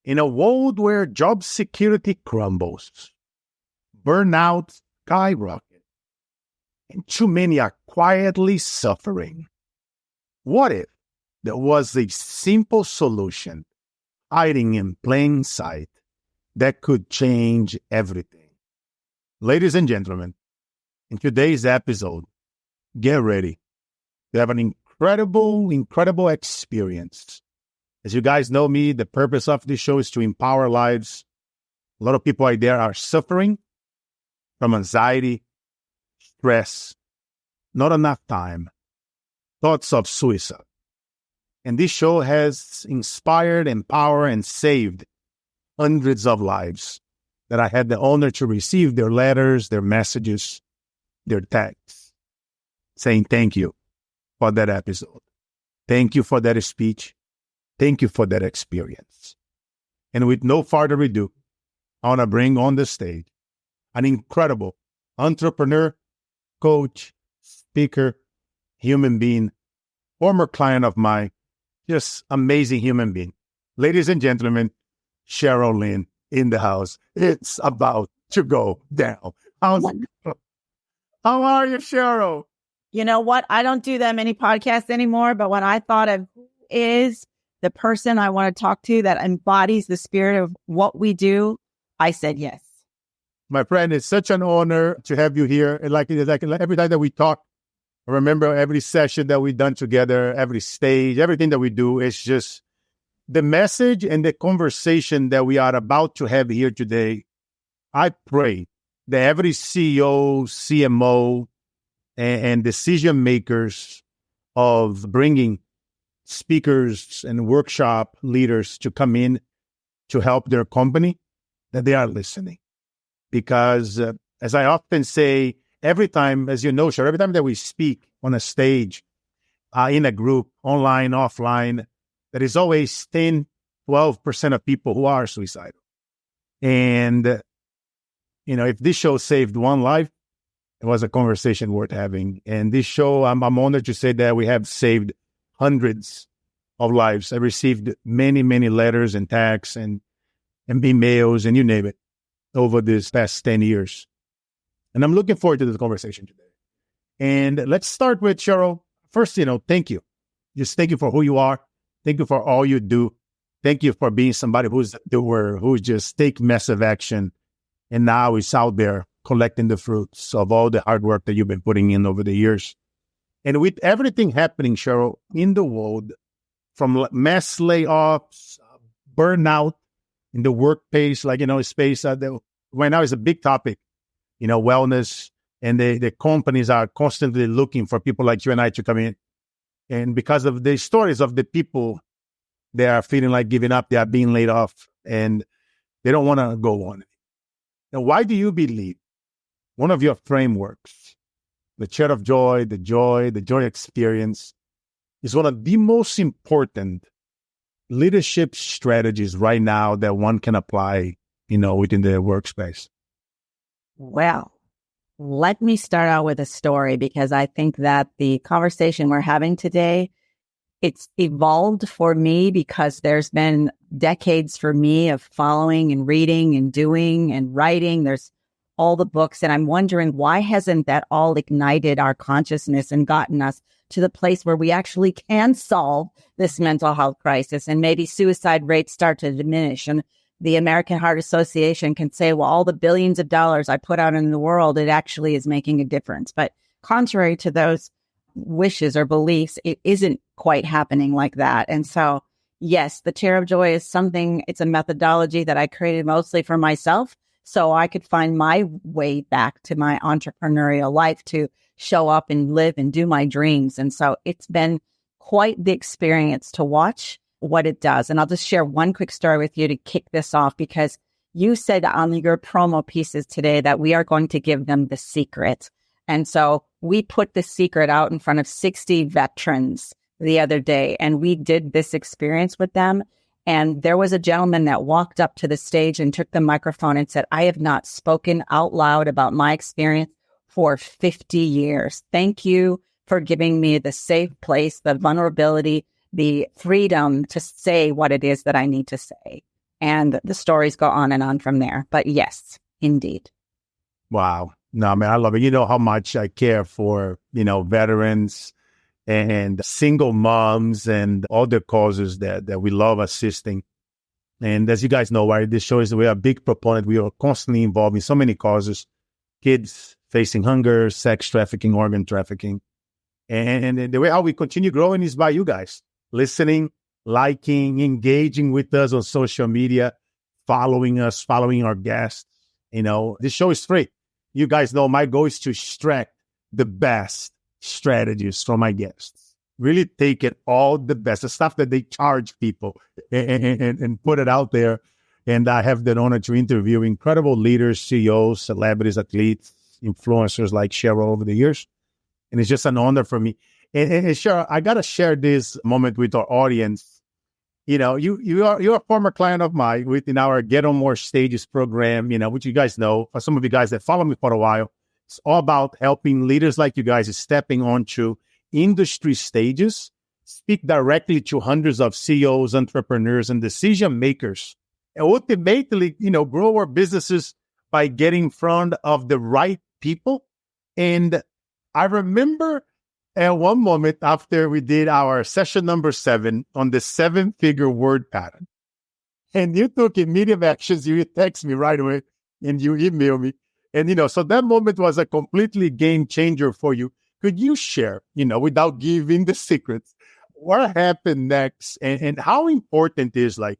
In a world where job security crumbles, burnout skyrockets, and too many are quietly suffering, what if there was a simple solution hiding in plain sight that could change everything? Ladies and gentlemen, in today's episode, get ready to have an incredible experience. As you guys know me, the purpose of this show is to empower lives. A lot of people out there are suffering from anxiety, stress, not enough time, thoughts of suicide. And this show has inspired, empowered, and saved hundreds of lives that I had the honor to receive their letters, their messages, their texts, saying thank you for that episode. Thank you for that speech. Thank you for that experience. And with no further ado, I want to bring on the stage an incredible entrepreneur, coach, speaker, human being, former client of mine, just amazing human being. Ladies and gentlemen, Cheryl Lynn in the house. It's about to go down. How are you, Cheryl? You know what? I don't do that many podcasts anymore, but when I thought of who is the person I want to talk to that embodies the spirit of what we do, I said yes. My friend, it's such an honor to have you here. Like every time that we talk, I remember every session that we've done together, every stage, everything that we do is just the message and the conversation that we are about to have here today. I pray that every CEO, CMO, and decision makers of bringing speakers and workshop leaders to come in to help their company, that they are listening. Because as I often say, every time, as you know, Cheryl, every time that we speak on a stage, in a group, online, offline, there is always 10, 12% of people who are suicidal. And, if this show saved one life, it was a conversation worth having. And this show, I'm honored to say that we have saved hundreds of lives. I received many, many letters and texts and emails and you name it over this past 10 years. And I'm looking forward to this conversation today. And let's start with Cheryl. First, thank you. Just thank you for who you are. Thank you for all you do. Thank you for being somebody who's a doer, who just take massive action. And now is out there collecting the fruits of all the hard work that you've been putting in over the years. And with everything happening, Cheryl, in the world, from mass layoffs, burnout in the workplace, space, right now is a big topic, wellness, and the companies are constantly looking for people like you and I to come in. And because of the stories of the people, they are feeling like giving up, they are being laid off, and they don't want to go on. Now, why do you believe one of your frameworks, the chair of joy, the joy experience, is one of the most important leadership strategies right now that one can apply, within the workspace? Well, let me start out with a story, because I think that the conversation we're having today, it's evolved for me because there's been decades for me of following and reading and doing and writing. There's all the books. And I'm wondering, why hasn't that all ignited our consciousness and gotten us to the place where we actually can solve this mental health crisis and maybe suicide rates start to diminish? And the American Heart Association can say, well, all the billions of dollars I put out in the world, it actually is making a difference. But contrary to those wishes or beliefs, it isn't quite happening like that. And so, yes, the Chair of Joy is something, it's a methodology that I created mostly for myself, so I could find my way back to my entrepreneurial life to show up and live and do my dreams. And so it's been quite the experience to watch what it does. And I'll just share one quick story with you to kick this off, because you said on your promo pieces today that we are going to give them the secret. And so we put the secret out in front of 60 veterans the other day, and we did this experience with them. And there was a gentleman that walked up to the stage and took the microphone and said, I have not spoken out loud about my experience for 50 years. Thank you for giving me the safe place, the vulnerability, the freedom to say what it is that I need to say. And the stories go on and on from there. But yes, indeed. Wow. No, man, I love it. You know how much I care for, veterans and single moms and other causes that we love assisting. And as you guys know, right, this show is we are a big proponent. We are constantly involved in so many causes, kids facing hunger, sex trafficking, organ trafficking. And the way how we continue growing is by you guys listening, liking, engaging with us on social media, following us, following our guests. This show is free. You guys know my goal is to extract the best strategies from my guests. Really take it all the best, the stuff that they charge people and put it out there. And I have the honor to interview incredible leaders, CEOs, celebrities, athletes, influencers like Cheryl over the years. And it's just an honor for me. And Cheryl, I got to share this moment with our audience. You're a former client of mine within our Get On More Stages program, which you guys know. For some of you guys that follow me for a while, it's all about helping leaders like you guys stepping onto industry stages, speak directly to hundreds of CEOs, entrepreneurs, and decision makers, and ultimately, grow our businesses by getting in front of the right people. And I remember at one moment after we did our session number 7 on the 7-figure word pattern, and you took immediate actions. You text me right away and you email me. And, so that moment was a completely game changer for you. Could you share, without giving the secrets, what happened next and how important is like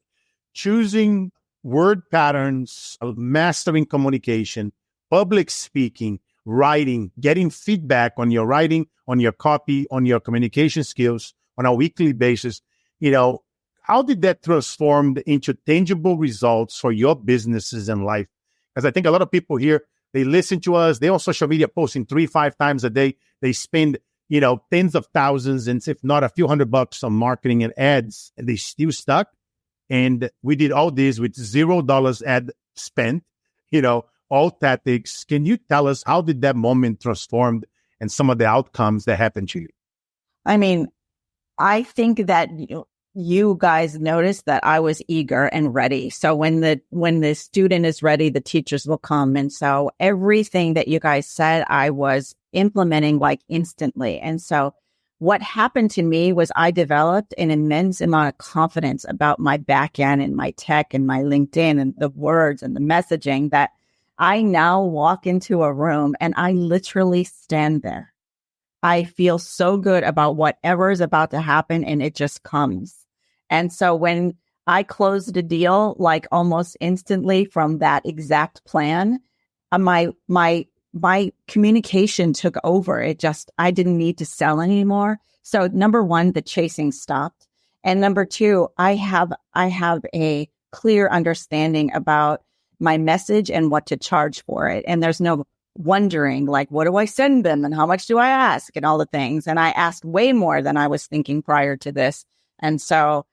choosing word patterns, mastering communication, public speaking, writing, getting feedback on your writing, on your copy, on your communication skills on a weekly basis? How did that transform into tangible results for your businesses and life? Because I think a lot of people here, they listen to us, they're on social media posting 3-5 times a day. They spend, tens of thousands and if not a few $100 on marketing and ads, and they still stuck. And we did all this with $0 ad spent, all tactics. Can you tell us how did that moment transform and some of the outcomes that happened to you? I mean, I think that you guys noticed that I was eager and ready. So when the student is ready, the teachers will come. And so everything that you guys said, I was implementing like instantly. And so what happened to me was I developed an immense amount of confidence about my back end and my tech and my LinkedIn and the words and the messaging that I now walk into a room and I literally stand there. I feel so good about whatever is about to happen and it just comes. And so when I closed a deal, like almost instantly from that exact plan, my communication took over. I didn't need to sell anymore. So number one, the chasing stopped. And number two, I have a clear understanding about my message and what to charge for it. And there's no wondering, like, what do I send them and how much do I ask and all the things. And I asked way more than I was thinking prior to this. And so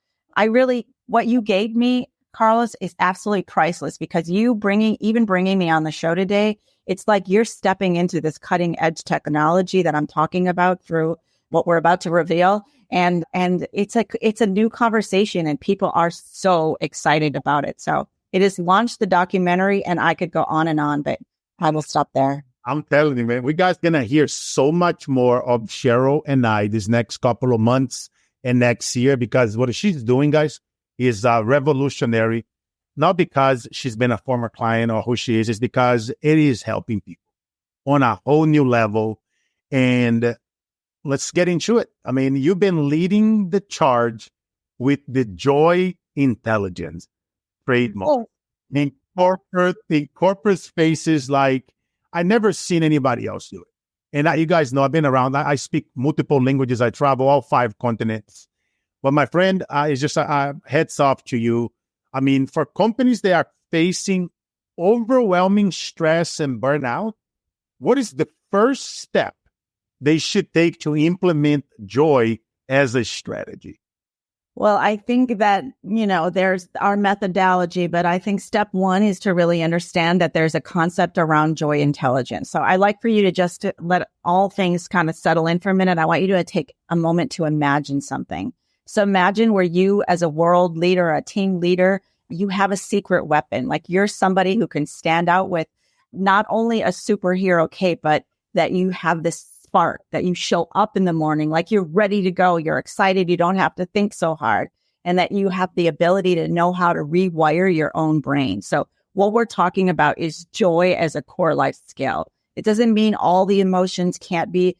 what you gave me, Carlos, is absolutely priceless because bringing me on the show today, it's like you're stepping into this cutting edge technology that I'm talking about through what we're about to reveal. And it's a new conversation and people are so excited about it. So it has launched the documentary and I could go on, but I will stop there. I'm telling you, man, we guys going to hear so much more of Cheryl and I this next couple of months and next year because what she's doing, guys, is revolutionary. Not because she's been a former client or who she is, it's because it is helping people on a whole new level. And let's get into it. I mean, you've been leading the charge with the joy intelligence trademark in corporate spaces like I never seen anybody else do it. And you guys know I've been around. I speak multiple languages. I travel all 5 continents. But my friend, it's just a heads off to you. I mean, for companies that are facing overwhelming stress and burnout, what is the first step they should take to implement joy as a strategy? Well, I think that, there's our methodology, but I think step 1 is to really understand that there's a concept around joy intelligence. So I like for you to just let all things kind of settle in for a minute. I want you to take a moment to imagine something. So imagine where you as a world leader, a team leader, you have a secret weapon. Like you're somebody who can stand out with not only a superhero cape, but that you have this spark, that you show up in the morning, like you're ready to go. You're excited. You don't have to think so hard, and that you have the ability to know how to rewire your own brain. So what we're talking about is joy as a core life skill. It doesn't mean all the emotions can't be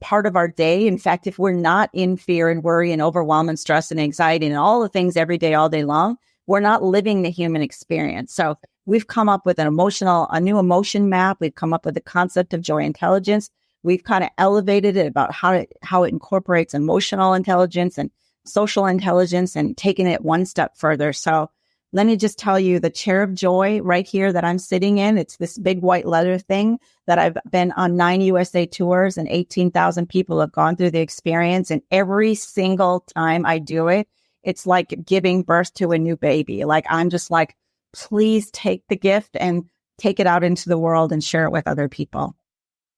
part of our day. In fact, if we're not in fear and worry and overwhelm and stress and anxiety and all the things every day, all day long, we're not living the human experience. So we've come up with a new emotion map. We've come up with the concept of joy intelligence. We've kind of elevated it about how it incorporates emotional intelligence and social intelligence and taken it one step further. So let me just tell you, the chair of joy right here that I'm sitting in, it's this big white leather thing that I've been on 9 USA tours and 18,000 people have gone through the experience. And every single time I do it, it's like giving birth to a new baby. Like, I'm just like, please take the gift and take it out into the world and share it with other people.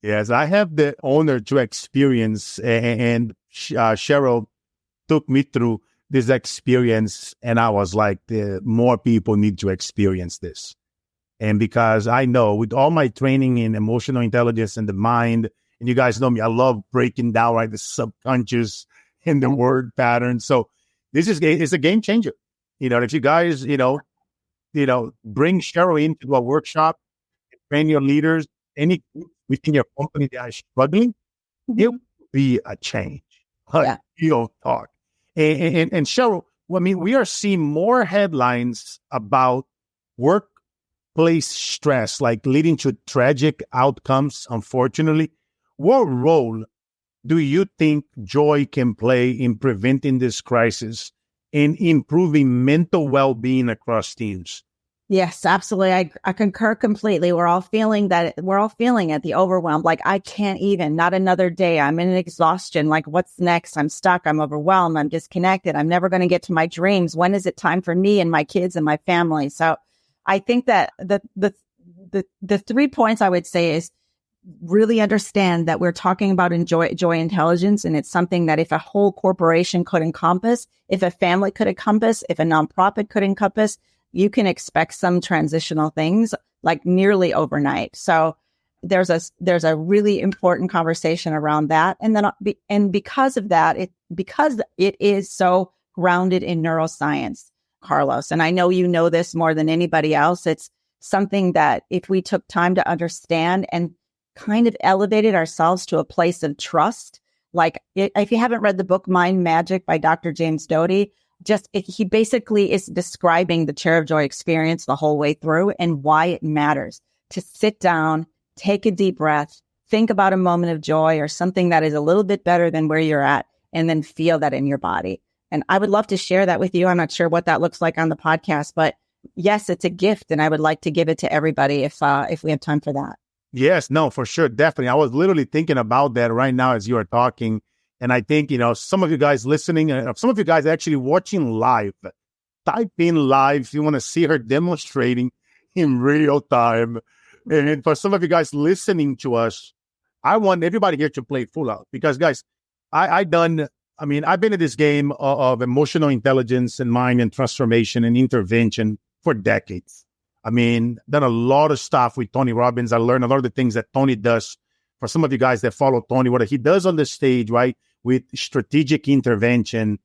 Yes, I have the honor to experience, and Cheryl took me through this experience, and I was like, the more people need to experience this. And because I know with all my training in emotional intelligence and the mind, and you guys know me, I love breaking down the subconscious and the word pattern. So this is a game changer. If you guys, bring Cheryl into a workshop, train your leaders, any group within your company that are struggling, it will be a change. You'll talk. And Cheryl, we are seeing more headlines about workplace stress, like leading to tragic outcomes, unfortunately. What role do you think joy can play in preventing this crisis and improving mental well-being across teams? Yes, absolutely. I concur completely. We're all feeling it, the overwhelm. Like, I can't even, not another day. I'm in an exhaustion. Like, what's next? I'm stuck. I'm overwhelmed. I'm disconnected. I'm never going to get to my dreams. When is it time for me and my kids and my family? So I think that the 3 points I would say is really understand that we're talking about joy intelligence. And it's something that if a whole corporation could encompass, if a family could encompass, if a nonprofit could encompass, you can expect some transitional things like nearly overnight. So there's a really important conversation around that. And then, because of that, because it is so grounded in neuroscience, Carlos, and I know you know this more than anybody else, it's something that if we took time to understand and kind of elevated ourselves to a place of trust, if you haven't read the book Mind Magic by Dr. James Doty, he basically is describing the chair of joy experience the whole way through and why it matters to sit down, take a deep breath, think about a moment of joy or something that is a little bit better than where you're at, and then feel that in your body. And I would love to share that with you. I'm not sure what that looks like on the podcast, but yes, it's a gift, and I would like to give it to everybody if we have time for that. Yes, no, for sure, definitely. I was literally thinking about that right now as you are talking. And I think, some of you guys listening, some of you guys actually watching live, type in live if you want to see her demonstrating in real time. And for some of you guys listening to us, I want everybody here to play full out because, guys, I've been in this game of emotional intelligence and mind and transformation and intervention for decades. Done a lot of stuff with Tony Robbins. I learned a lot of the things that Tony does. For some of you guys that follow Tony, what he does on the stage, right? With strategic intervention,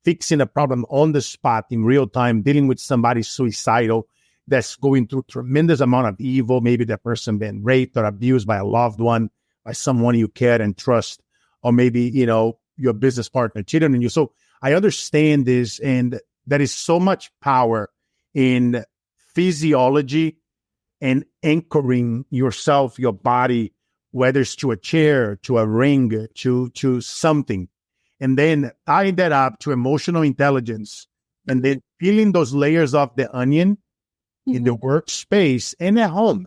fixing a problem on the spot in real time, dealing with somebody suicidal that's going through tremendous amount of evil. Maybe that person been raped or abused by a loved one, by someone you care and trust, or maybe, your business partner cheated on you. So I understand this, and there is so much power in physiology and anchoring yourself, your body, whether it's to a chair, to a ring, to something. And then tying that up to emotional intelligence and then peeling those layers off the onion in the workspace and at home.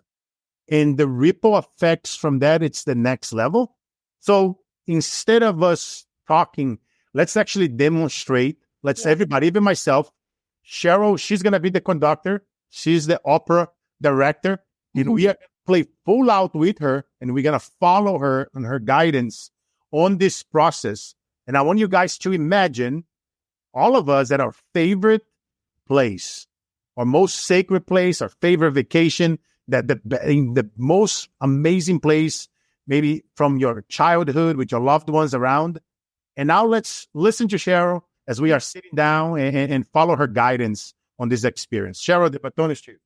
And the ripple effects from that, it's the next level. So instead of us talking, let's actually demonstrate. Everybody, even myself, Cheryl, she's going to be the conductor. She's the opera director. And we are play full out with her, and we're going to follow her and her guidance on this process. And I want you guys to imagine all of us at our favorite place, our most sacred place, our favorite vacation, the most amazing place, maybe from your childhood with your loved ones around. And now let's listen to Cheryl as we are sitting down and follow her guidance on this experience. Cheryl, the baton is to you.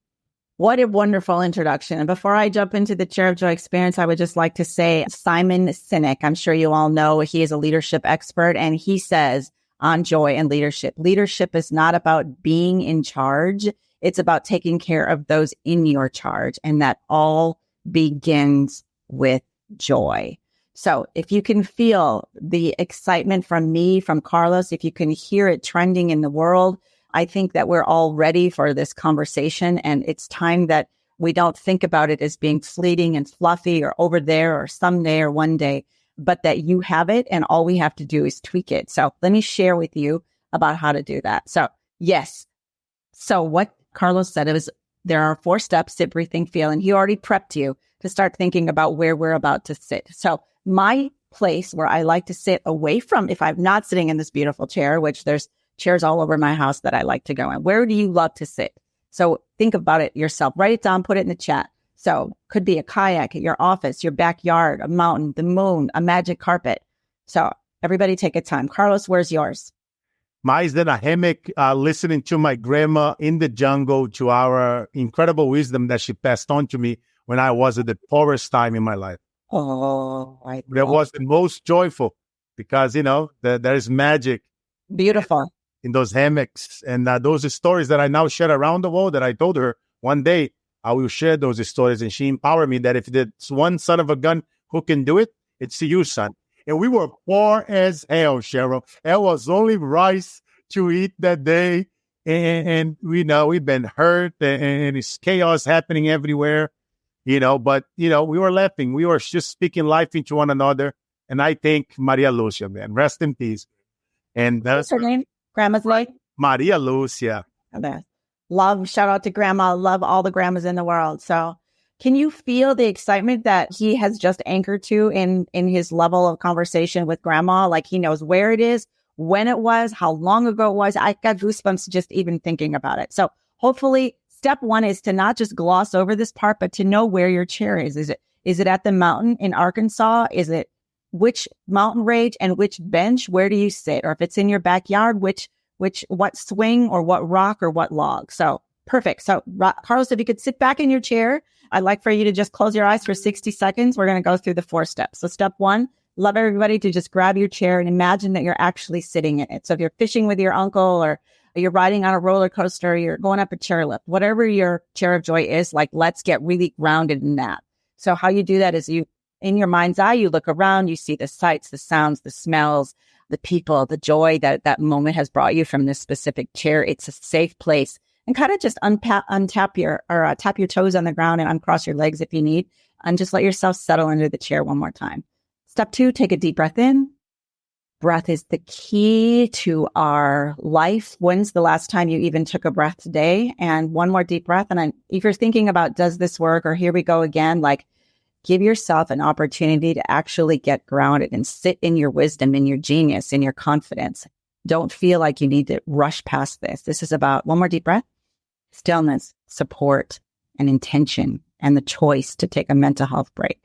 What a wonderful introduction. And before I jump into the Chair of Joy experience, I would just like to say Simon Sinek, I'm sure you all know, he is a leadership expert, and he says on joy and leadership is not about being in charge. It's about taking care of those in your charge. And that all begins with joy. So if you can feel the excitement from me, from Carlos, if you can hear it trending in the world, I think that we're all ready for this conversation. And it's time that we don't think about it as being fleeting and fluffy or over there or someday or one day, but that you have it and all we have to do is tweak it. So let me share with you about how to do that. So yes. So what Carlos said is there are 4 steps: sit, breathe, think, feel. And he already prepped you to start thinking about where we're about to sit. So my place where I like to sit away from, if I'm not sitting in this beautiful chair, which there's chairs all over my house that I like to go in. Where do you love to sit? So think about it yourself. Write it down, put it in the chat. So could be a kayak at your office, your backyard, a mountain, the moon, a magic carpet. So everybody take a time. Carlos, where's yours? Mine's in a hammock, listening to my grandma in the jungle, to our incredible wisdom that she passed on to me when I was at the poorest time in my life. Oh, that was the most joyful, because, there is magic. Beautiful. In those hammocks. And those stories that I now share around the world, that I told her one day I will share those stories. And she empowered me that if there's one son of a gun who can do it, it's you, son. And we were poor as hell, Cheryl. There was only rice to eat that day. And we know we've been hurt and it's chaos happening everywhere, but, we were laughing. We were just speaking life into one another. And I thank Maria Lucia, man. Rest in peace. And that's her name. Grandma's name? Maria Lucia. Love, shout out to Grandma. Love all the grandmas in the world. So can you feel the excitement that he has just anchored to in his level of conversation with Grandma? Like he knows where it is, when it was, how long ago it was. I got goosebumps just even thinking about it. So hopefully step 1 is to not just gloss over this part, but to know where your chair is. Is it at the mountain in Arkansas? Is it which mountain range and which bench? Where do you sit? Or if it's in your backyard, what swing or what rock or what log? So perfect. So Carlos, if you could sit back in your chair, I'd like for you to just close your eyes for 60 seconds. We're going to go through the 4 steps. So step 1, love everybody to just grab your chair and imagine that you're actually sitting in it. So if you're fishing with your uncle, or you're riding on a roller coaster, you're going up a chairlift, whatever your chair of joy is, like, let's get really grounded in that. So how you do that is in your mind's eye, you look around, you see the sights, the sounds, the smells, the people, the joy that moment has brought you from this specific chair. It's a safe place. And kind of just tap your toes on the ground and uncross your legs if you need, and just let yourself settle into the chair one more time. Step 2, take a deep breath in. Breath is the key to our life. When's the last time you even took a breath today? And one more deep breath. And if you're thinking about, does this work, or here we go again, like, give yourself an opportunity to actually get grounded and sit in your wisdom, in your genius, in your confidence. Don't feel like you need to rush past this. This is about, one more deep breath, stillness, support, and intention, and the choice to take a mental health break.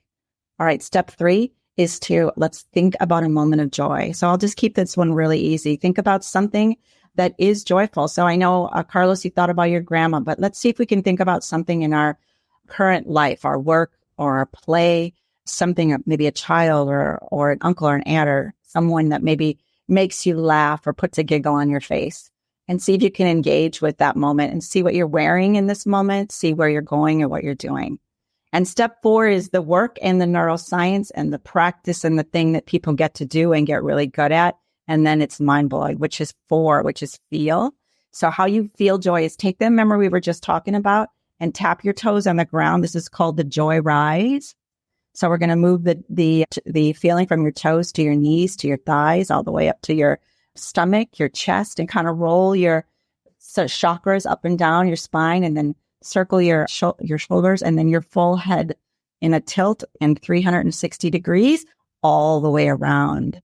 All right, step 3 is let's think about a moment of joy. So I'll just keep this one really easy. Think about something that is joyful. So I know, Carlos, you thought about your grandma, but let's see if we can think about something in our current life, our work, or a play, something, maybe a child or an uncle or an aunt, or someone that maybe makes you laugh or puts a giggle on your face, and see if you can engage with that moment and see what you're wearing in this moment, see where you're going and what you're doing. And step 4 is the work and the neuroscience and the practice and the thing that people get to do and get really good at. And then it's mind-blowing, which is 4, which is feel. So how you feel joy is take the memory we were just talking about and tap your toes on the ground. This is called the joy rise. So we're going to move the feeling from your toes to your knees, to your thighs, all the way up to your stomach, your chest, and kind of roll your chakras up and down your spine, and then circle your shoulders, and then your full head in a tilt and 360 degrees all the way around.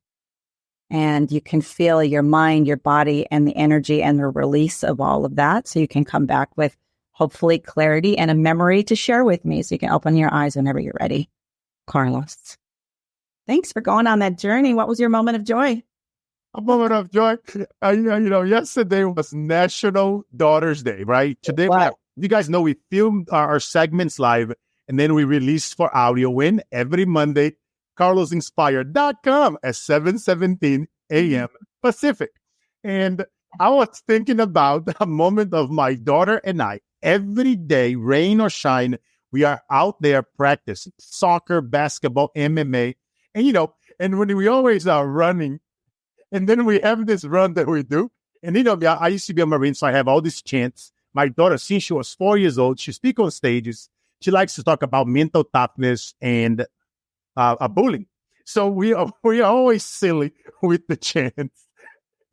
and you can feel your mind, your body, and the energy and the release of all of that. So you can come back with hopefully clarity and a memory to share with me, so you can open your eyes whenever you're ready. Carlos, thanks for going on that journey. What was your moment of joy? A moment of joy. Yesterday was National Daughters Day, right? Today, you guys know we filmed our segments live, and then we released for audio when every Monday, carlosinspired.com at 7:17 a.m. Pacific. And I was thinking about a moment of my daughter and I. Every day, rain or shine, we are out there practicing soccer, basketball, MMA. And when we always are running, and then we have this run that we do. And, I used to be a Marine, so I have all these chants. My daughter, since she was 4 years old, she speaks on stages. She likes to talk about mental toughness and bullying. So we are always silly with the chants.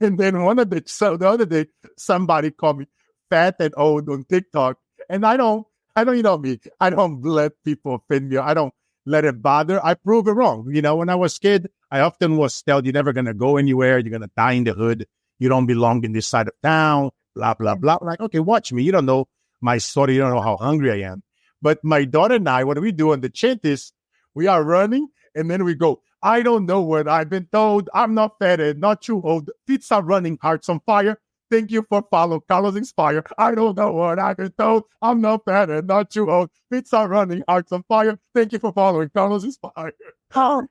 And then the other day, somebody called me fat and old on TikTok. And I don't let people offend me. I don't let it bother. I prove it wrong. When I was a kid, I often was told, you're never going to go anywhere. You're going to die in the hood. You don't belong in this side of town, blah, blah, blah. Like, okay, watch me. You don't know my story. You don't know how hungry I am. But my daughter and I, what we do on the chant is we are running and then we go, I don't know what I've been told. I'm not fat and not too old. Feet are running, hearts on fire. Thank you for following Carlos Inspire. I don't know what I've been told. I'm not fat and not too old. Feet are running, hearts on fire. Thank you for following Carlos Inspire. Oh.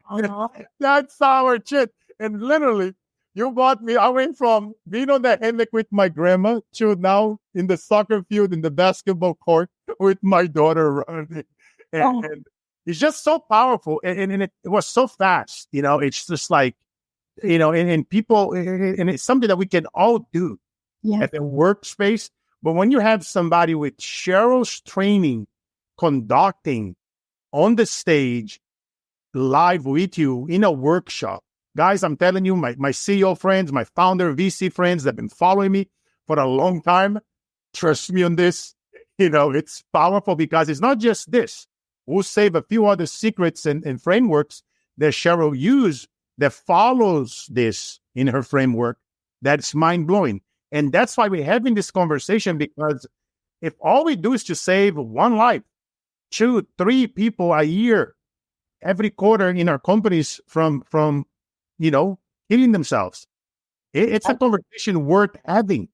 That's our shit. And literally, you brought me. I went from being on the hammock with my grandma to now in the soccer field, in the basketball court with my daughter running. And it's just so powerful. And it was so fast. It's just like, and people, and it's something that we can all do at the workspace. But when you have somebody with Cheryl's training, conducting on the stage, live with you in a workshop, guys, I'm telling you, my CEO friends, my founder, VC friends that have been following me for a long time, trust me on this. It's powerful because it's not just this. We'll save a few other secrets and frameworks that Cheryl used that follows this in her framework. That's mind-blowing. And that's why we're having this conversation, because if all we do is to save one life, 2, 3 people a year, every quarter in our companies from killing themselves, it's a conversation worth having.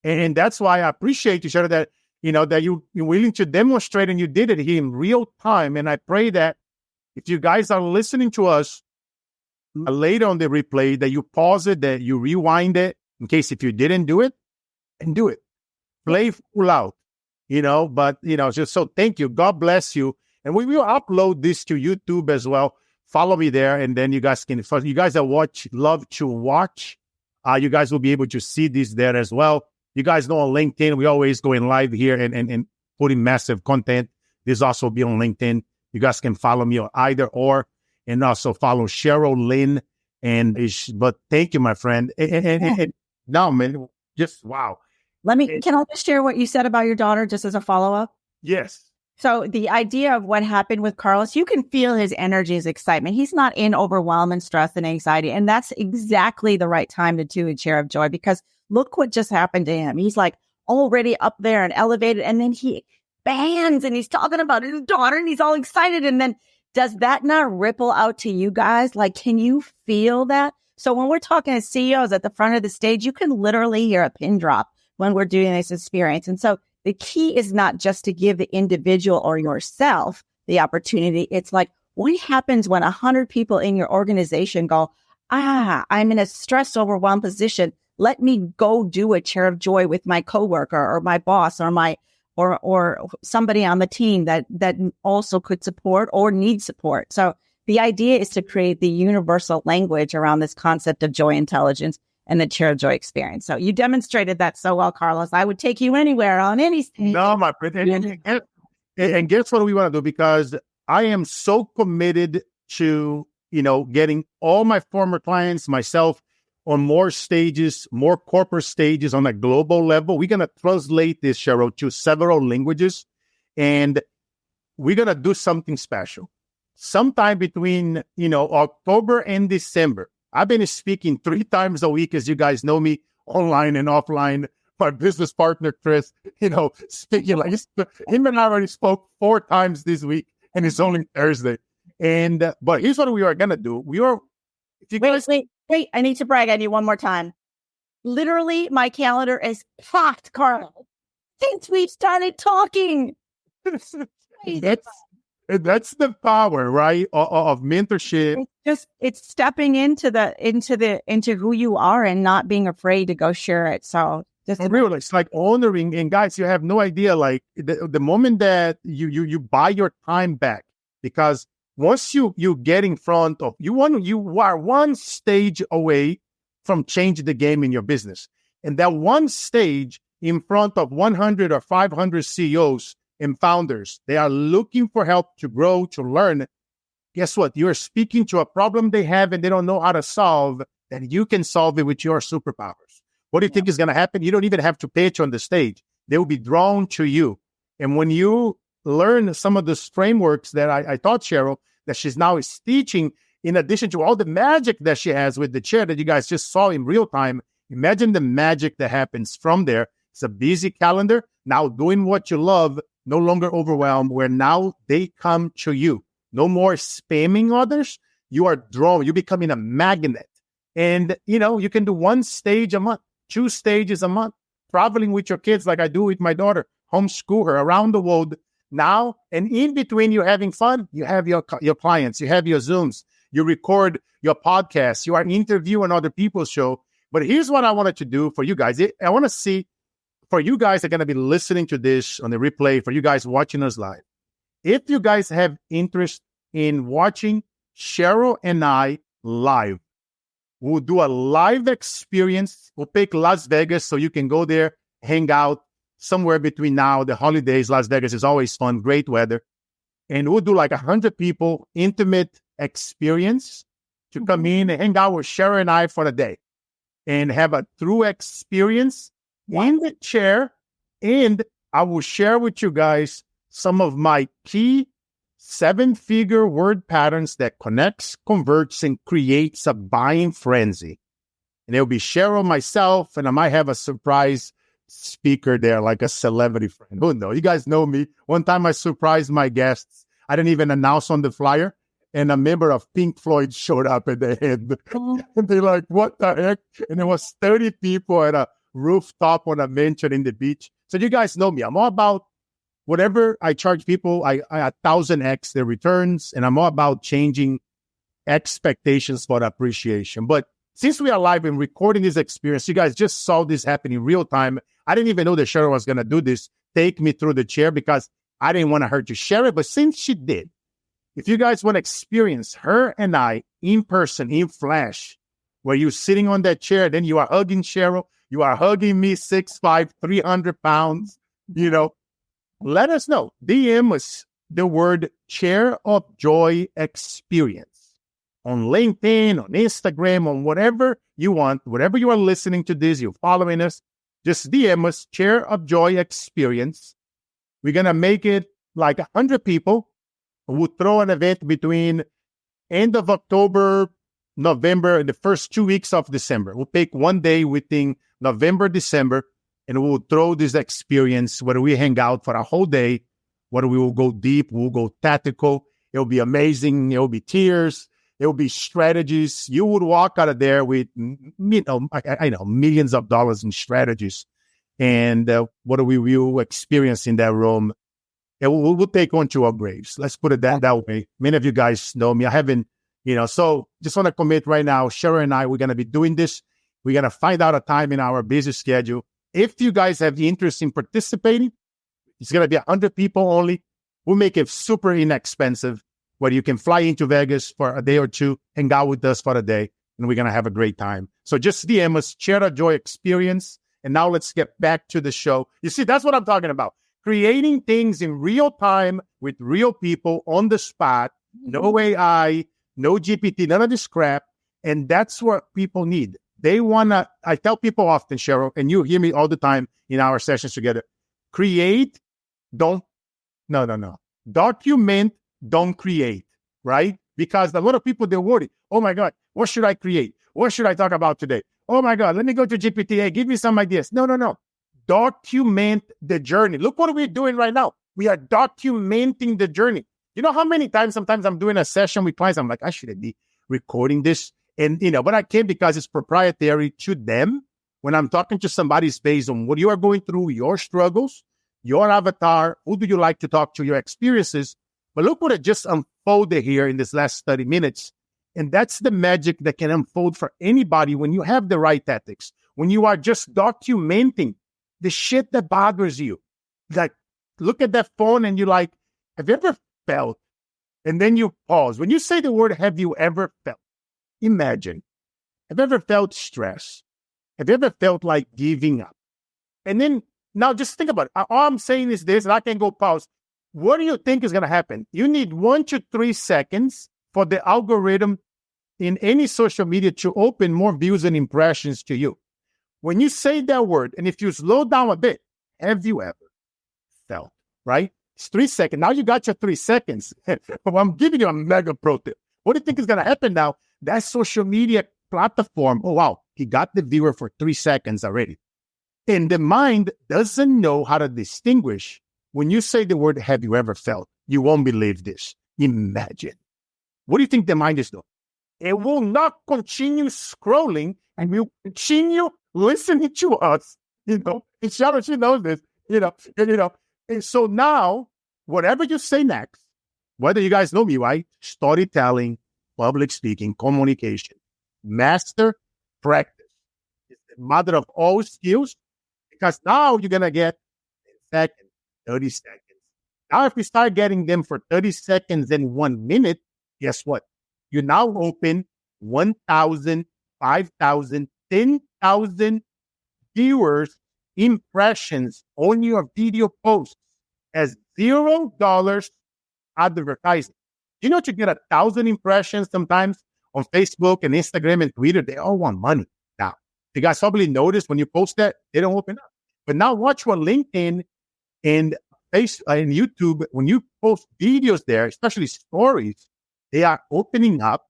And that's why I appreciate you, Cheryl, that you're willing to demonstrate, and you did it here in real time. And I pray that if you guys are listening to us later on the replay, that you pause it, that you rewind it, in case if you didn't do it, and do it. Play full out, but, just so thank you. God bless you. And we will upload this to YouTube as well. Follow me there. And then you guys that love to watch, you guys will be able to see this there as well. You guys know on LinkedIn, we always going live here and putting massive content. This also be on LinkedIn. You guys can follow me on either or, and also follow Cheryl Lynn. But thank you, my friend. And no, man, just wow. Can I just share what you said about your daughter just as a follow-up? Yes. So the idea of what happened with Carlos, you can feel his energy, his excitement. He's not in overwhelm and stress and anxiety. And that's exactly the right time to do a chair of joy, because look what just happened to him. He's like already up there and elevated. And then he expands and he's talking about his daughter and he's all excited. And then does that not ripple out to you guys? Like, can you feel that? So when we're talking to CEOs at the front of the stage, you can literally hear a pin drop when we're doing this experience. And so the key is not just to give the individual or yourself the opportunity. It's like, what happens when 100 people in your organization go, I'm in a stressed, overwhelmed position. Let me go do a chair of joy with my coworker or my boss or somebody on the team that also could support or needs support. So the idea is to create the universal language around this concept of joy intelligence and the chair of joy experience. So you demonstrated that so well, Carlos. I would take you anywhere on any stage. No, my friend. And guess what we want to do? Because I am so committed to, getting all my former clients, myself, on more stages, more corporate stages on a global level. We're going to translate this, Cheryl, to several languages. And we're going to do something special. Sometime between, October and December, I've been speaking 3 times a week, as you guys know me, online and offline. My business partner, Chris, speaking like him and I already spoke 4 times this week, and it's only Thursday. And but here's what we are gonna do. If you guys wait, I need to brag. I need one more time. Literally, my calendar is packed, Carl, since we've started talking. That's the power, right, of mentorship. It's stepping into who you are and not being afraid to go share it. So really, it's like honoring. And guys, you have no idea, like the moment that you buy your time back, because once you get in front of you are one stage away from changing the game in your business. And that one stage in front of 100 or 500 CEOs and founders, they are looking for help to grow, to learn. Guess what? You're speaking to a problem they have and they don't know how to solve, and you can solve it with your superpowers. What do you think is going to happen? You don't even have to pitch on the stage. They will be drawn to you. And when you learn some of those frameworks that I taught Cheryl, that she's now is teaching, in addition to all the magic that she has with the chair that you guys just saw in real time, imagine the magic that happens from there. It's a busy calendar. Now doing what you love, no longer overwhelmed, where now they come to you. No more spamming others. You are drawn. You're becoming a magnet. And, you can do 1 stage a month, 2 stages a month, traveling with your kids like I do with my daughter, homeschool her around the world now. And in between, you're having fun. You have your clients. You have your Zooms. You record your podcasts. You are interviewing other people's show. But here's what I wanted to do for you guys. I want to see, for you guys that are going to be listening to this on the replay, for you guys watching us live, if you guys have interest in watching Cheryl and I live, we'll do a live experience. We'll pick Las Vegas so you can go there, hang out somewhere between now, the holidays. Las Vegas is always fun, great weather. And we'll do like 100 people, intimate experience to come in and hang out with Cheryl and I for the day and have a true experience in the chair. And I will share with you guys some of my key 7-figure word patterns that connects, converts, and creates a buying frenzy. And it'll be Cheryl, myself, and I might have a surprise speaker there, like a celebrity friend. Who knows? You guys know me. One time I surprised my guests. I didn't even announce on the flyer, and a member of Pink Floyd showed up at the end. And they're like, what the heck? And there was 30 people at a rooftop on a mansion in the beach. So you guys know me. I'm all about whatever I charge people, I 1,000x their returns, and I'm all about changing expectations for appreciation. But since we are live and recording this experience, you guys just saw this happen in real time. I didn't even know that Cheryl was going to do this, take me through the chair, because I didn't want her to share it. But since she did, if you guys want to experience her and I in person, in flash, where you're sitting on that chair, then you are hugging Cheryl, you are hugging me, 6'5", 300 pounds, let us know. DM us the word Chair of Joy Experience on LinkedIn, on Instagram, on whatever you want, whatever you are listening to this, you're following us, just DM us Chair of Joy Experience. We're going to make it like 100 people. We'll throw an event between end of October, November, and the first 2 weeks of December. We'll pick one day within November, December, and we'll throw this experience where we hang out for a whole day, where we will go deep, we'll go tactical. It'll be amazing. It'll be tears. It'll be strategies. You would walk out of there with, millions of dollars in strategies. And what we will experience in that room, we'll take on to our graves. Let's put it that way. Many of you guys know me. I haven't, so just want to commit right now. Cheryl and I, we're going to be doing this. We're going to find out a time in our busy schedule. If you guys have the interest in participating, it's going to be 100 people only. We'll make it super inexpensive, where you can fly into Vegas for a day or two, hang out with us for a day, and we're going to have a great time. So just DM us, Share a Joy Experience. And now let's get back to the show. You see, that's what I'm talking about. Creating things in real time with real people on the spot. No AI, no GPT, none of this crap. And that's what people need. They want to, I tell people often, Cheryl, and you hear me all the time in our sessions together, document, don't create, right? Because a lot of people, they're worried. Oh my God, what should I create? What should I talk about today? Oh my God, let me go to GPT. Hey, give me some ideas. No. Document the journey. Look what we're doing right now. We are documenting the journey. You know how many times sometimes I'm doing a session with clients, I'm like, I shouldn't be recording this. And, but I can because it's proprietary to them. When I'm talking to somebody, it's based on what you are going through, your struggles, your avatar, who do you like to talk to, your experiences. But look what it just unfolded here in this last 30 minutes. And that's the magic that can unfold for anybody when you have the right ethics, when you are just documenting the shit that bothers you. Like, look at that phone and you're like, have you ever felt? And then you pause. When you say the word, have you ever felt? Imagine, have you ever felt stress? Have you ever felt like giving up? And then now just think about it. All I'm saying is this, and I can go pause. What do you think is going to happen? You need 1 to 3 seconds for the algorithm in any social media to open more views and impressions to you. When you say that word, and if you slow down a bit, have you ever felt, right? It's 3 seconds. Now you got your 3 seconds. Well, I'm giving you a mega pro tip. What do you think is going to happen now? That social media platform, oh, wow, he got the viewer for 3 seconds already. And the mind doesn't know how to distinguish. When you say the word, have you ever felt? You won't believe this. Imagine. What do you think the mind is doing? It will not continue scrolling and will continue listening to us. And Cheryl, she knows this. And so now, whatever you say next, whether you guys know me, right? Storytelling, public speaking, communication, master practice is the mother of all skills, because now you're going to get 10 seconds, 30 seconds. Now, if we start getting them for 30 seconds and 1 minute, guess what? You now open 1,000, 5,000, 10,000 viewers, impressions on your video posts as $0 advertising. You know, to get 1,000 impressions sometimes on Facebook and Instagram and Twitter, they all want money now. You guys probably noticed when you post that, they don't open up. But now watch what LinkedIn and Facebook and YouTube, when you post videos there, especially stories, they are opening up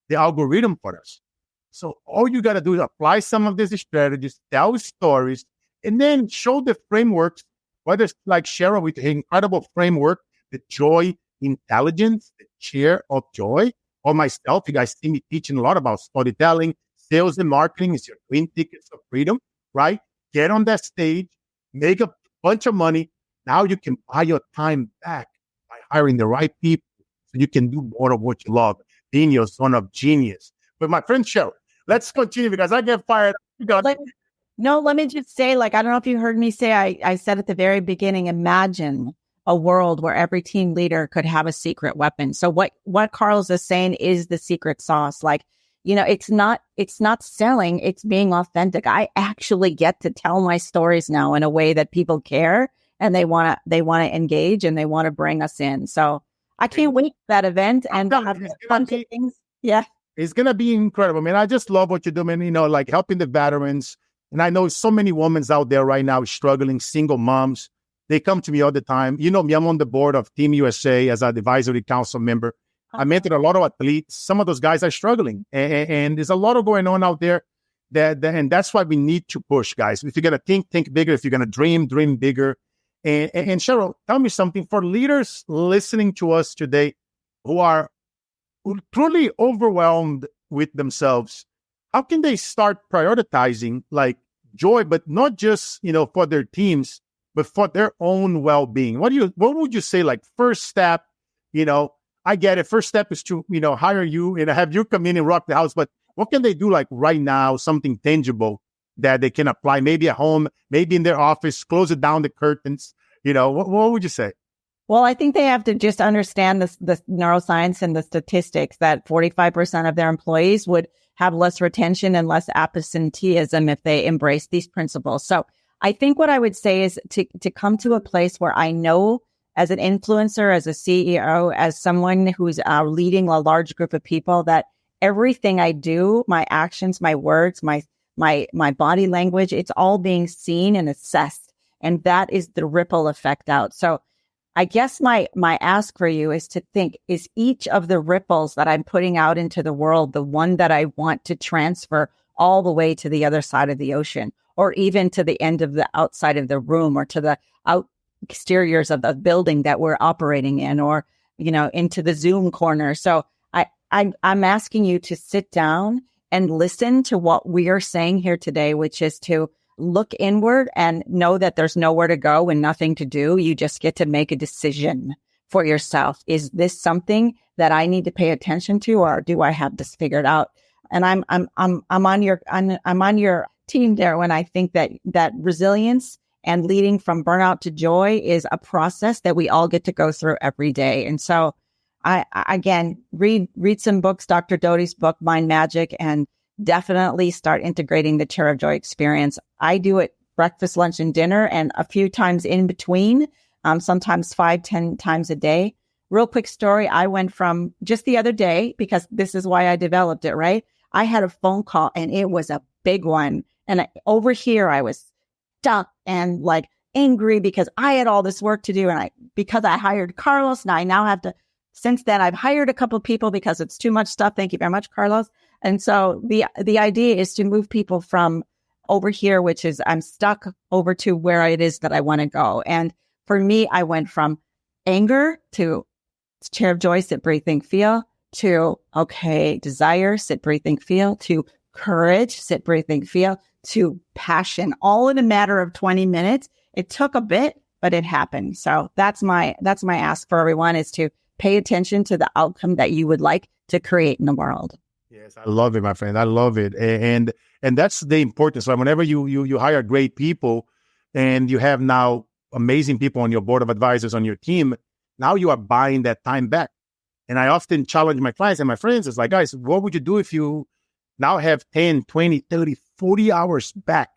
the algorithm for us. So all you got to do is apply some of these strategies, tell stories, and then show the frameworks, whether it's like Cheryl with her incredible framework, the joy intelligence, the chair of joy, or myself. You guys see me teaching a lot about storytelling, sales and marketing is your twin tickets of freedom, right? Get on that stage, make a bunch of money. Now you can buy your time back by hiring the right people so you can do more of what you love, being your zone of genius. But my friend Cheryl, let's continue because I get fired. Let me just say, I don't know if you heard me say, I said at the very beginning, imagine a world where every team leader could have a secret weapon. So what Carlos is saying is the secret sauce. It's not selling, it's being authentic. I actually get to tell my stories now in a way that people care and they want to engage and they want to bring us in. So I can't wait for that event and have fun things. Yeah. It's going to be incredible, man. I just love what you're doing, helping the veterans. And I know so many women out there right now struggling, single moms. They come to me all the time. You know me, I'm on the board of Team USA as an advisory council member. I mentored a lot of athletes. Some of those guys are struggling. And there's a lot of going on out there. And that's why we need to push, guys. If you're going to think bigger. If you're going to dream bigger. And Cheryl, tell me something. For leaders listening to us today who are truly overwhelmed with themselves, how can they start prioritizing joy, but not just, for their teams, but for their own well-being? What would you say, first step? I get it. First step is to, hire you and have you come in and rock the house. But what can they do right now, something tangible that they can apply, maybe at home, maybe in their office, close it down the curtains? What would you say? Well, I think they have to just understand the neuroscience and the statistics that 45% of their employees would have less retention and less absenteeism if they embrace these principles. So I think what I would say is to come to a place where I know as an influencer, as a CEO, as someone who's leading a large group of people, that everything I do, my actions, my words, my body language, it's all being seen and assessed. And that is the ripple effect out. So I guess my ask for you is to think, is each of the ripples that I'm putting out into the world the one that I want to transfer all the way to the other side of the ocean, or even to the end of the outside of the room, or to the exteriors of the building that we're operating in, or, into the Zoom corner. So I'm asking you to sit down and listen to what we are saying here today, which is to look inward and know that there's nowhere to go and nothing to do. You just get to make a decision for yourself. Is this something that I need to pay attention to, or do I have this figured out? And I'm on your team there when I think that resilience and leading from burnout to joy is a process that we all get to go through every day. And so I again, read some books, Dr. Doty's book, Mind Magic, and definitely start integrating the Chair of Joy experience. I do it breakfast, lunch, and dinner, and a few times in between, sometimes 5-10 times a day. Real quick story. I went from just the other day, because this is why I developed it, right? I had a phone call and it was a big one. And over here, I was stuck and like angry because I had all this work to do. And because I hired Carlos, and I now have to, since then I've hired a couple of people because it's too much stuff. Thank you very much, Carlos. And so the idea is to move people from over here, which is I'm stuck, over to where it is that I want to go. And for me, I went from anger to Chair of Joy, sit, breathe, think, feel, to, okay, desire, sit, breathe, think, feel, to courage, sit, breathe, think, feel, to passion, all in a matter of 20 minutes. It took a bit, but it happened. So that's my ask for everyone, is to pay attention to the outcome that you would like to create in the world. Yes, I love it, my friend. I love it. And that's the importance. Like whenever you hire great people and you have now amazing people on your board of advisors, on your team, now you are buying that time back. And I often challenge my clients and my friends. It's like, guys, what would you do if you now have 10, 20, 30, 40 hours back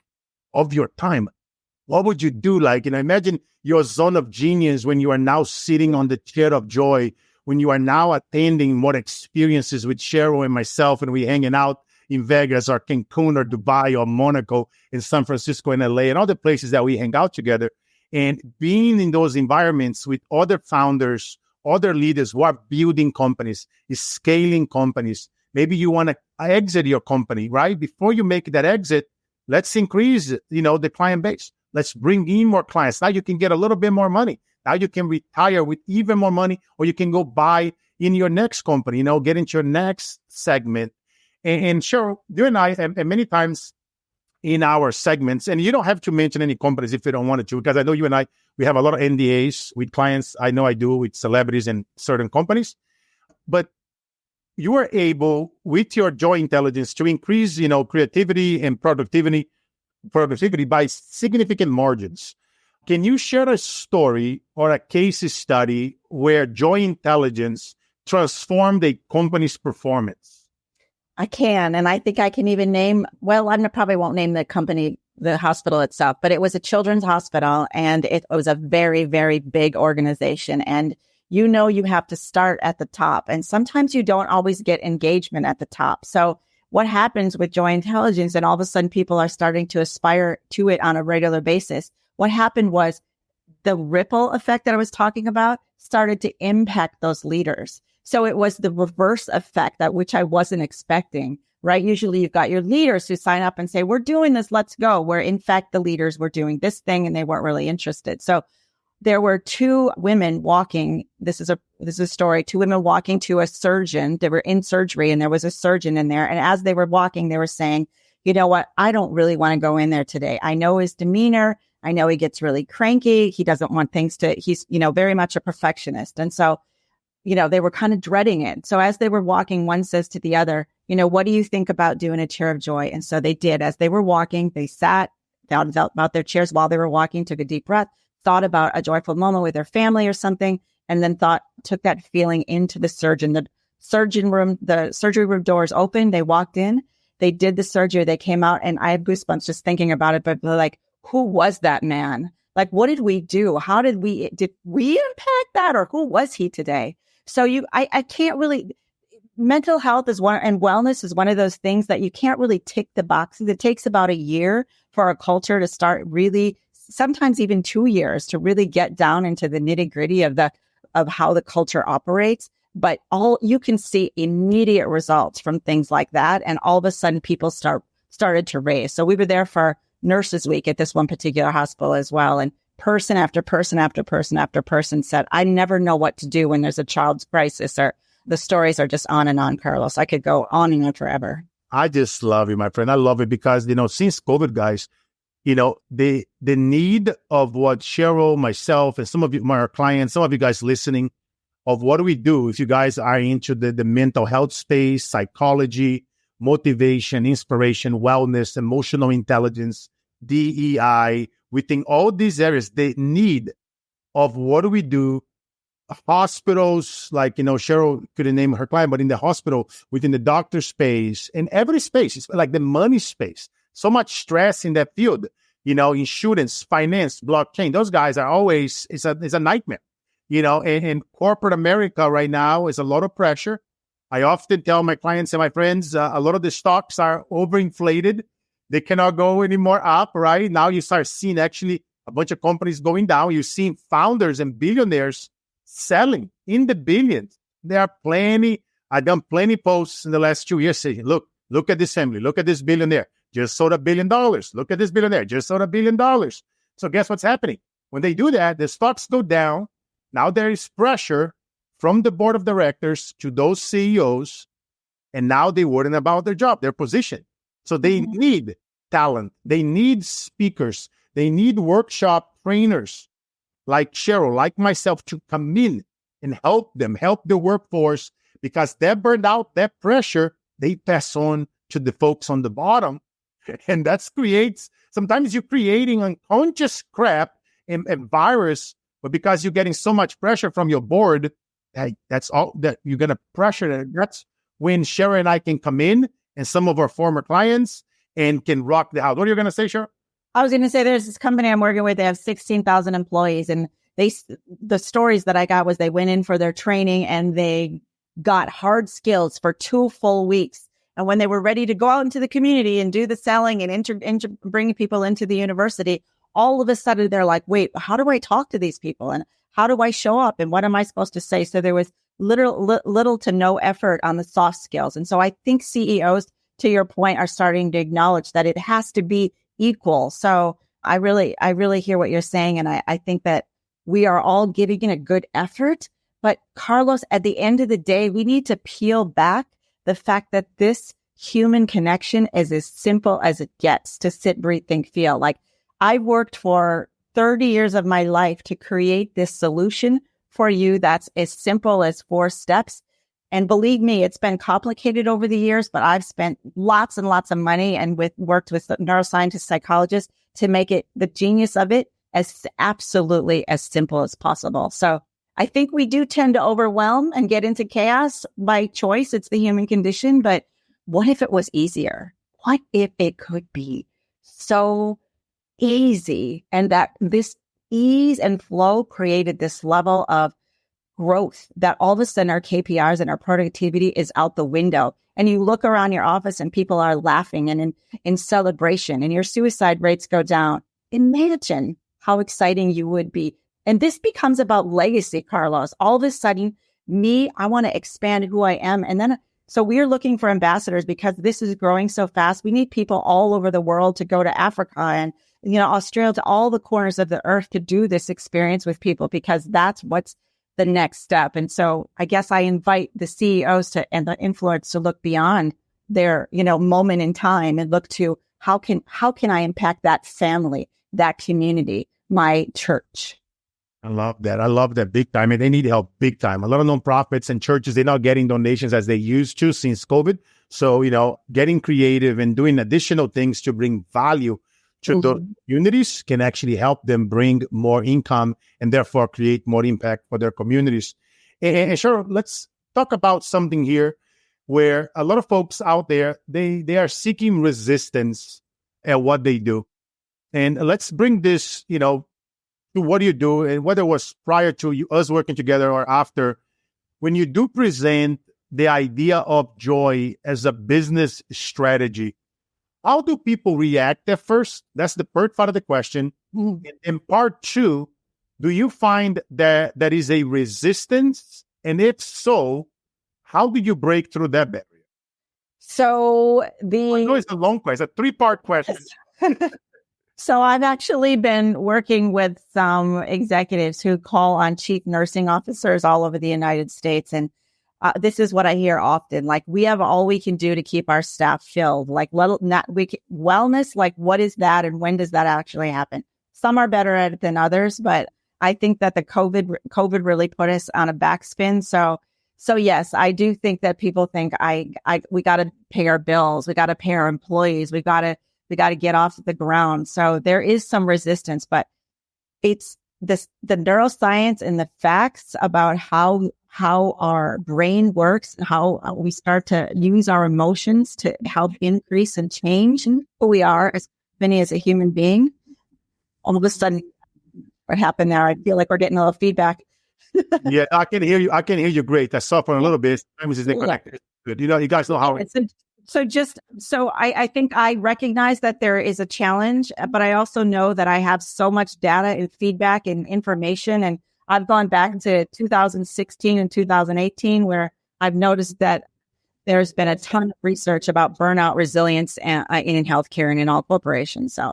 of your time? What would you do? Like, imagine your zone of genius when you are now sitting on the Chair of Joy, when you are now attending more experiences with Cheryl and myself, and we hanging out in Vegas or Cancun or Dubai or Monaco in San Francisco and LA and other places that we hang out together, and being in those environments with other founders, other leaders who are building companies, scaling companies. Maybe you want to exit your company, right? Before you make that exit, let's increase, the client base. Let's bring in more clients. Now you can get a little bit more money. Now you can retire with even more money, or you can go buy in your next company, get into your next segment. And Cheryl, you and I, and many times in our segments, and you don't have to mention any companies if you don't want to, because I know you and I, we have a lot of NDAs with clients. I know I do with celebrities and certain companies. But you are able, with your Joy Intelligence, to increase, creativity and productivity by significant margins. Can you share a story or a case study where Joy Intelligence transformed a company's performance? I can. And I think I can even name, well, I probably won't name the company, the hospital itself, but it was a children's hospital, and it was a very, very big organization. And you have to start at the top. And sometimes you don't always get engagement at the top. So what happens with Joy Intelligence, and all of a sudden people are starting to aspire to it on a regular basis. What happened was the ripple effect that I was talking about started to impact those leaders. So it was the reverse effect, that which I wasn't expecting, right? Usually you've got your leaders who sign up and say, we're doing this, let's go. Where in fact, the leaders were doing this thing and they weren't really interested. So there were two women walking. This is a story. Two women walking to a surgeon. They were in surgery, and there was a surgeon in there. And as they were walking, they were saying, you know what? I don't really want to go in there today. I know his demeanor. I know he gets really cranky. He doesn't want things to, he's, very much a perfectionist. And so, they were kind of dreading it. So as they were walking, one says to the other, what do you think about doing a Chair of Joy? And so they did. As they were walking, they sat, thought about their chairs while they were walking, took a deep breath, thought about a joyful moment with their family or something, and then took that feeling into the surgeon. The surgery room doors opened. They walked in, they did the surgery, they came out, and I have goosebumps just thinking about it. But like, who was that man? Like, what did we do? How did we impact that? Or who was he today? So I can't really, mental health is one, and wellness is one of those things that you can't really tick the boxes. It takes about a year for a culture to start really sometimes even 2 years to really get down into the nitty gritty of how the culture operates. But you can see immediate results from things like that. And all of a sudden people started to raise. So we were there for Nurses Week at this one particular hospital as well. And person after person after person after person said, I never know what to do when there's a child's crisis, or the stories are just on and on, Carlos. I could go on and on forever. I just love it, my friend. I love it because, since COVID, guys, the need of what Cheryl, myself, and some of you, my clients, some of you guys listening, of what do we do if you guys are into the mental health space, psychology, motivation, inspiration, wellness, emotional intelligence, DEI, within all these areas, the need of what do we do, hospitals, like, Cheryl couldn't name her client, but in the hospital, within the doctor space, in every space, it's like the money space, so much stress in that field, insurance, finance, blockchain, those guys are always, it's a nightmare, and corporate America right now is a lot of pressure. I often tell my clients and my friends, a lot of the stocks are overinflated. They cannot go anymore up, right? Now you start seeing actually a bunch of companies going down. You're seeing founders and billionaires selling in the billions. There are plenty. I've done plenty posts in the last 2 years saying, look at this family. Look at this billionaire. Just sold $1 billion. Look at this billionaire. Just sold $1 billion. So guess what's happening? When they do that, the stocks go down. Now there is pressure from the board of directors to those CEOs, and now they're worrying about their job, their position. So they need talent. They need speakers. They need workshop trainers like Cheryl, like myself, to come in and help them, help the workforce, because that burned out, that pressure, they pass on to the folks on the bottom. And that creates, sometimes you're creating unconscious crap and virus, but because you're getting so much pressure from your board, that's all that you're going to pressure. That's when Cheryl and I can come in, and some of our former clients, and can rock the house. What are you going to say, Cheryl? I was going to say, there's this company I'm working with. They have 16,000 employees, and the stories that I got was they went in for their training and they got hard skills for 2 full weeks. And when they were ready to go out into the community and do the selling and bring people into the university, all of a sudden they're like, wait, how do I talk to these people? And how do I show up? And what am I supposed to say? So there was little to no effort on the soft skills. And so I think CEOs, to your point, are starting to acknowledge that it has to be equal. So I really hear what you're saying. And I think that we are all giving in a good effort. But Carlos, at the end of the day, we need to peel back the fact that this human connection is as simple as it gets to sit, breathe, think, feel. Like, I worked for 30 years of my life to create this solution for you that's as simple as 4 steps. And believe me, it's been complicated over the years, but I've spent lots and lots of money and worked with neuroscientists, psychologists to make it, the genius of it, as absolutely as simple as possible. So I think we do tend to overwhelm and get into chaos by choice. It's the human condition. But what if it was easier? What if it could be so easy, and that this ease and flow created this level of growth that all of a sudden our KPIs and our productivity is out the window. And you look around your office and people are laughing and in celebration, and your suicide rates go down. Imagine how exciting you would be. And this becomes about legacy, Carlos. All of a sudden, I want to expand who I am. And then, so we're looking for ambassadors because this is growing so fast. We need people all over the world to go to Africa and, Australia, to all the corners of the earth to do this experience with people, because that's what's the next step. And so I guess I invite the CEOs and the influencers to look beyond their, moment in time and look to how can I impact that family, that community, my church. I love that. I love that big time. And they need help big time. A lot of nonprofits and churches, they're not getting donations as they used to since COVID. So, getting creative and doing additional things to bring value to the communities can actually help them bring more income and therefore create more impact for their communities. And sure, let's talk about something here where a lot of folks out there, they are seeking resistance at what they do. And let's bring this, to what you do, and whether it was prior to us working together or after, when you do present the idea of joy as a business strategy, How do people react at first? That's the first part of the question. Mhm. In part two, do you find that there is a resistance? And if so, how do you break through that barrier? So I know it's a long question, a three-part question. So I've actually been working with some executives who call on chief nursing officers all over the United States. And this is what I hear often. Like, we have all we can do to keep our staff filled. Like, wellness, like, what is that? And when does that actually happen? Some are better at it than others, but I think that the COVID really put us on a backspin. So yes, I do think that people think we got to pay our bills. We got to pay our employees. We got to get off the ground. So there is some resistance, but it's the neuroscience and the facts about how our brain works, how we start to use our emotions to help increase and change who we are as a human being. All of a sudden, what happened there? I feel like we're getting a little feedback. Yeah, I can hear you. I can hear you great. I suffer a little bit. Sometimes it's connected. Good. You guys know how it is. So I think I recognize that there is a challenge, but I also know that I have so much data and feedback and information. And I've gone back to 2016 and 2018, where I've noticed that there's been a ton of research about burnout resilience in healthcare and in all corporations. So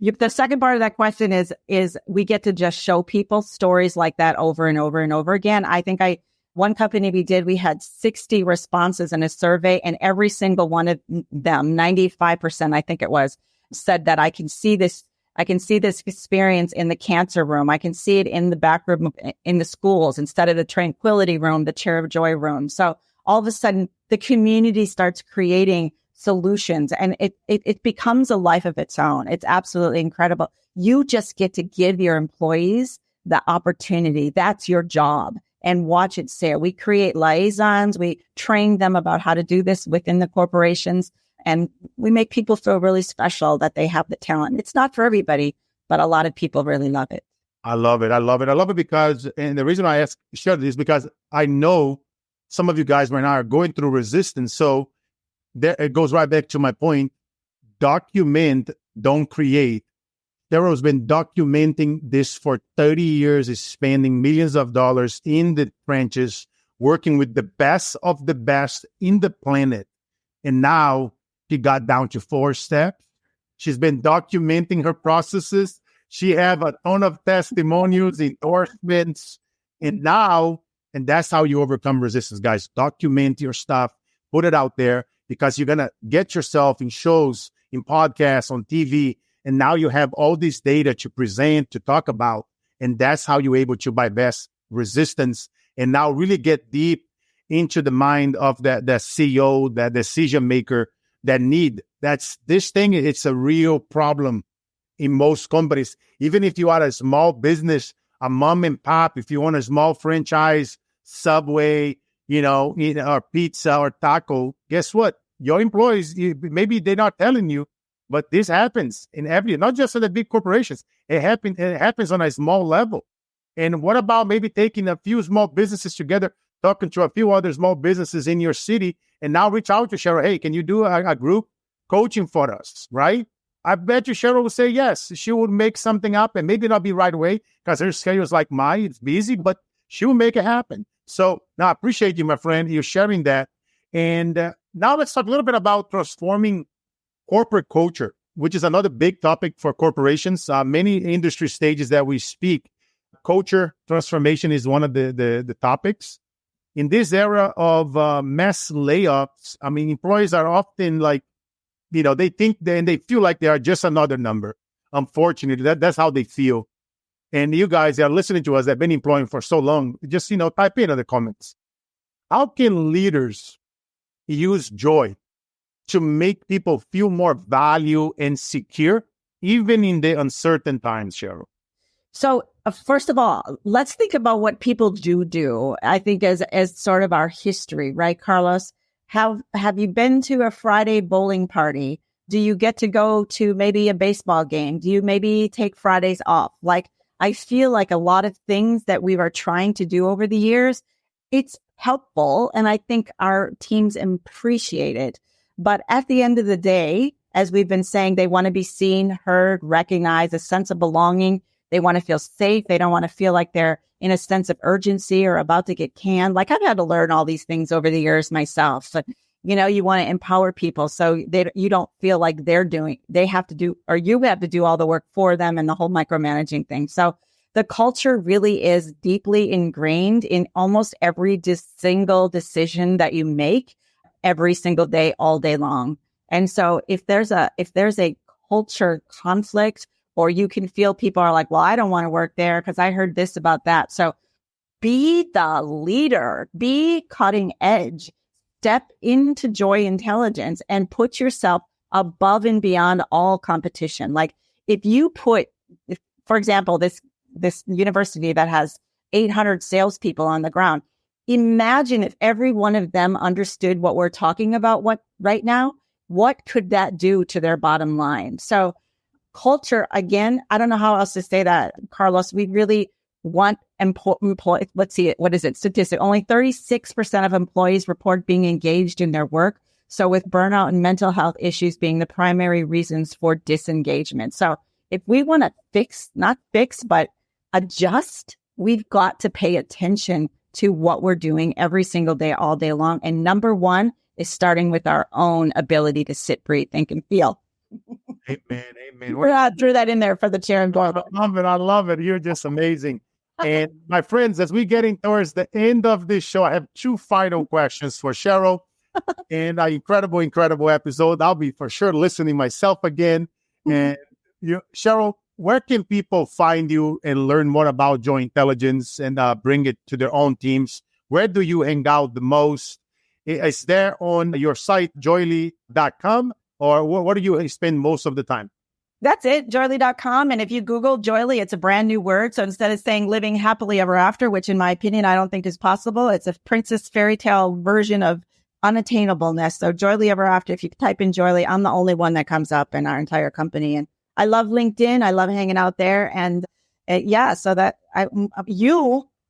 the second part of that question is we get to just show people stories like that over and over and over again. I think one company we had 60 responses in a survey, and every single one of them, 95%, I think it was, said that I can see this experience in the cancer room. I can see it in the back room in the schools instead of the tranquility room, the chair of joy room. So all of a sudden the community starts creating solutions, and it becomes a life of its own. It's absolutely incredible. You just get to give your employees the opportunity. That's your job. And watch it say. We create liaisons. We train them about how to do this within the corporations. And we make people feel really special that they have the talent. It's not for everybody, but a lot of people really love it. I love it. I love it because, and the reason I ask Cheryl is because I know some of you guys right now are going through resistance. So it goes right back to my point. Document, don't create. Cheryl's been documenting this for 30 years, is spending millions of dollars in the trenches, working with the best of the best in the planet. And now she got down to 4 steps. She's been documenting her processes. She have a ton of testimonials, endorsements. And that's how you overcome resistance, guys. Document your stuff, put it out there, because you're going to get yourself in shows, in podcasts, on TV. And now you have all this data to present, to talk about. And that's how you're able to bypass resistance and now really get deep into the mind of the CEO, the decision maker that's this thing. It's a real problem in most companies. Even if you are a small business, a mom and pop, if you want a small franchise, Subway, or pizza or taco, guess what? Your employees, maybe they're not telling you, but this happens in not just in the big corporations. It happens on a small level. And what about maybe taking a few small businesses together, talking to a few other small businesses in your city, and now reach out to Cheryl. Hey, can you do a group coaching for us, right? I bet you Cheryl will say yes. She would make something up, and maybe not be right away because her schedule is like mine. It's busy, but she will make it happen. So now I appreciate you, my friend. You're sharing that. And now let's talk a little bit about transforming corporate culture, which is another big topic for corporations. Many industry stages that we speak, culture transformation is one of the topics. In this era of mass layoffs, I mean, employees are often like, they think and they feel like they are just another number. Unfortunately, that's how they feel. And you guys that are listening to us that have been employing for so long, just, type in the comments. How can leaders use joy to make people feel more value and secure, even in the uncertain times, Cheryl? So first of all, let's think about what people do. I think as sort of our history, right, Carlos? Have you been to a Friday bowling party? Do you get to go to maybe a baseball game? Do you maybe take Fridays off? Like, I feel like a lot of things that we are trying to do over the years, it's helpful. And I think our teams appreciate it. But at the end of the day, as we've been saying, they want to be seen, heard, recognized, a sense of belonging. They want to feel safe. They don't want to feel like they're in a sense of urgency or about to get canned. Like I've had to learn all these things over the years myself. But, you want to empower people so you don't feel like they have to do, or you have to do all the work for them and the whole micromanaging thing. So the culture really is deeply ingrained in almost every single decision that you make every single day, all day long. And so if there's a culture conflict, or you can feel people are like, well, I don't want to work there because I heard this about that. So be the leader, be cutting edge, step into Joy Intelligence and put yourself above and beyond all competition. Like for example, this university that has 800 salespeople on the ground, imagine if every one of them understood what we're talking about right now, what could that do to their bottom line? So culture, again, I don't know how else to say that, Carlos. We really want employees. Let's see it. What is it? Statistic. Only 36% of employees report being engaged in their work. So with burnout and mental health issues being the primary reasons for disengagement. So if we want to not fix, but adjust, we've got to pay attention to what we're doing every single day, all day long. And number one is starting with our own ability to sit, breathe, think, and feel. Amen. I threw that in there for the chair and board. I love it. You're just amazing. And my friends, as we're getting towards the end of this show, I have two final questions for Cheryl and an incredible episode. I'll be for sure listening myself again. And Cheryl, where can people find you and learn more about Joy Intelligence and bring it to their own teams? Where do you hang out the most? Is there on your site, joyly.com, or what do you spend most of the time? That's it, joyly.com. And if you Google Joyly, it's a brand new word. So instead of saying living happily ever after, which in my opinion, I don't think is possible, it's a princess fairy tale version of unattainableness. So Joyly ever after, if you type in Joyly, I'm the only one that comes up in our entire company. And I love LinkedIn. I love hanging out there. And so that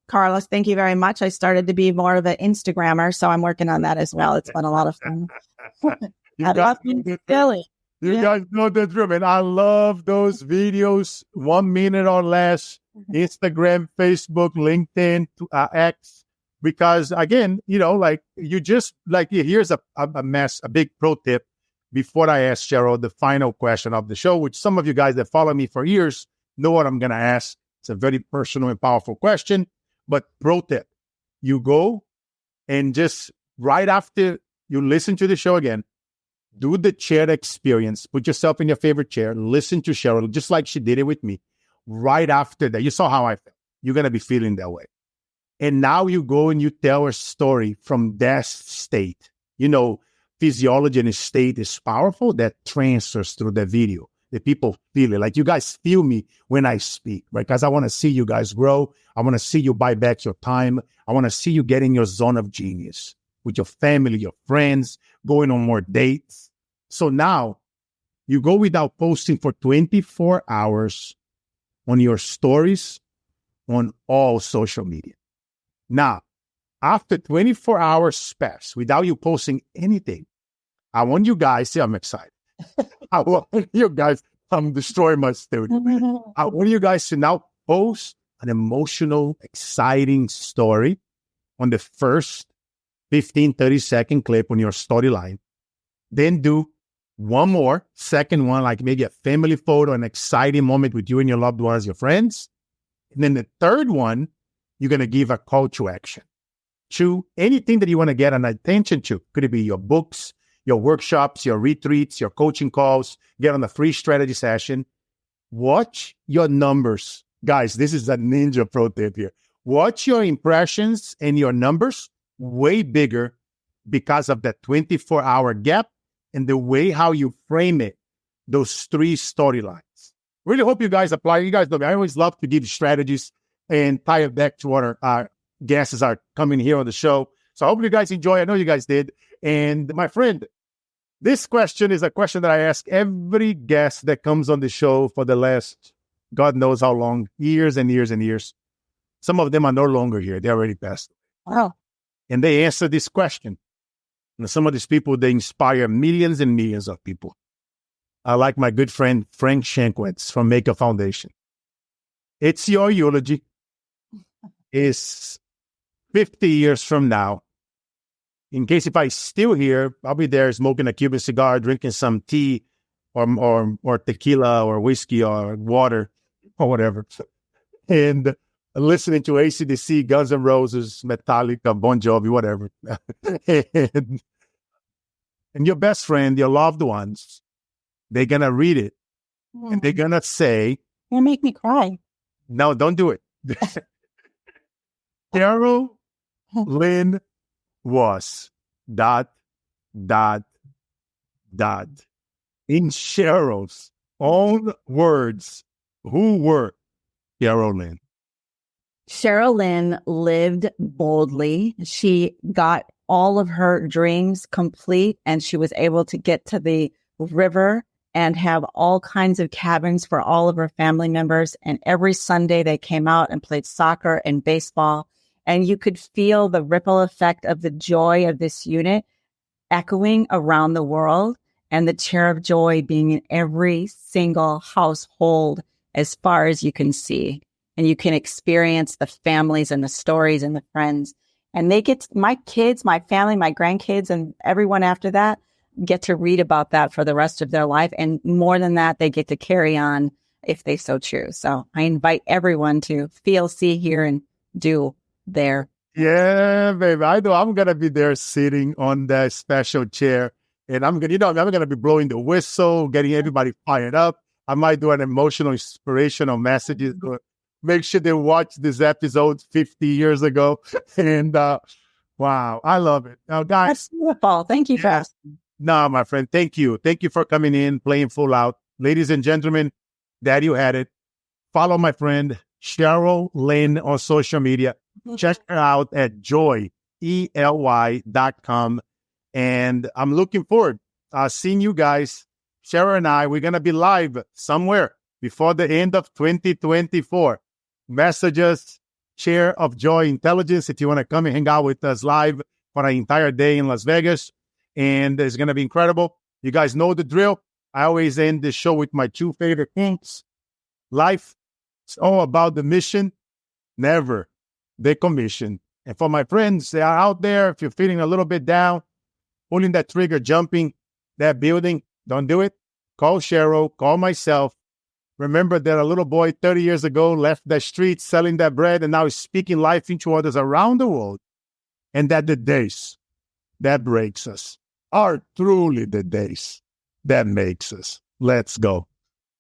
Carlos, thank you very much. I started to be more of an Instagrammer, so I'm working on that as well. It's been a lot of fun. You guys know the drill, and I love those videos, 1 minute or less, Instagram, Facebook, LinkedIn, X, because again, here's a big pro tip before I ask Cheryl the final question of the show, which some of you guys that follow me for years know what I'm going to ask. It's a very personal and powerful question, but pro tip, you go and just right after you listen to the show again, do the chair experience. Put yourself in your favorite chair. Listen to Cheryl, just like she did it with me. Right after that, you saw how I felt. You're going to be feeling that way. And now you go and you tell a story from that state. Physiology and state is powerful. That transfers through the video. The people feel it. Like you guys feel me when I speak, right? Because I want to see you guys grow. I want to see you buy back your time. I want to see you get in your zone of genius with your family, your friends, going on more dates. So now you go without posting for 24 hours on your stories on all social media. Now, after 24 hours pass without you posting anything, I want you guys, see, I'm excited. I want you guys, I'm destroying my studio. I want you guys to now post an emotional, exciting story on the first 15, 30-second clip on your storyline. Then do one more, second one, like maybe a family photo, an exciting moment with you and your loved ones, your friends. And then the third one, you're going to give a call to action to anything that you want to get an attention to. Could it be your books, your workshops, your retreats, your coaching calls, get on a free strategy session. Watch your numbers. Guys, this is a ninja pro tip here. Watch your impressions and your numbers way bigger because of that 24-hour gap and the way how you frame it, those three storylines. Really hope you guys apply. You guys know me. I always love to give strategies and tie it back to what our guests are coming here on the show. So I hope you guys enjoy. I know you guys did. And my friend, this question is a question that I ask every guest that comes on the show for the last, God knows how long, years and years and years. Some of them are no longer here. They already passed. Wow. And they answer this question. And some of these people, they inspire millions and millions of people. I like my good friend, Frank Shankwitz from Maker Foundation. It's your eulogy. It's 50 years from now. In case if I still here, I'll be there smoking a Cuban cigar, drinking some tea or tequila or whiskey or water or whatever. And listening to AC/DC, Guns N' Roses, Metallica, Bon Jovi, whatever. and your best friend, your loved ones, they're going to read it. And they're going to say... You make me cry. No, don't do it. Cheryl Lynn was ... In Cheryl's own words, who were Cheryl Lynn? Cheryl Lynn lived boldly. She got all of her dreams complete, and she was able to get to the river and have all kinds of cabins for all of her family members. And every Sunday they came out and played soccer and baseball. And you could feel the ripple effect of the joy of this unit echoing around the world, and the cheer of joy being in every single household as far as you can see. And you can experience the families and the stories and the friends. And they get, my kids, my family, my grandkids, and everyone after that get to read about that for the rest of their life. And more than that, they get to carry on if they so choose. So I invite everyone to feel, see, hear, and do there. Yeah, baby. I know I'm going to be there sitting on that special chair. And I'm going to be blowing the whistle, getting everybody fired up. I might do an emotional, inspirational messages. Make sure they watch this episode 50 years ago. And wow, I love it. Now, guys. That's beautiful. Thank you for asking. No, my friend. Thank you. Thank you for coming in, playing full out. Ladies and gentlemen, there you had it. Follow my friend Cheryl Lynn on social media. Check her out at joyely.com. And I'm looking forward seeing you guys. Cheryl and I, we're going to be live somewhere before the end of 2024. Message us, Chair of Joy Intelligence, if you want to come and hang out with us live for an entire day in Las Vegas. And it's going to be incredible. You guys know the drill. I always end the show with my two favorite things. Life is all about the mission, never the commission. And for my friends that are out there, if you're feeling a little bit down, pulling that trigger, jumping that building, don't do it. Call Cheryl, call myself. Remember that a little boy 30 years ago left the street selling that bread and now is speaking life into others around the world. And that the days that breaks us are truly the days that makes us. Let's go.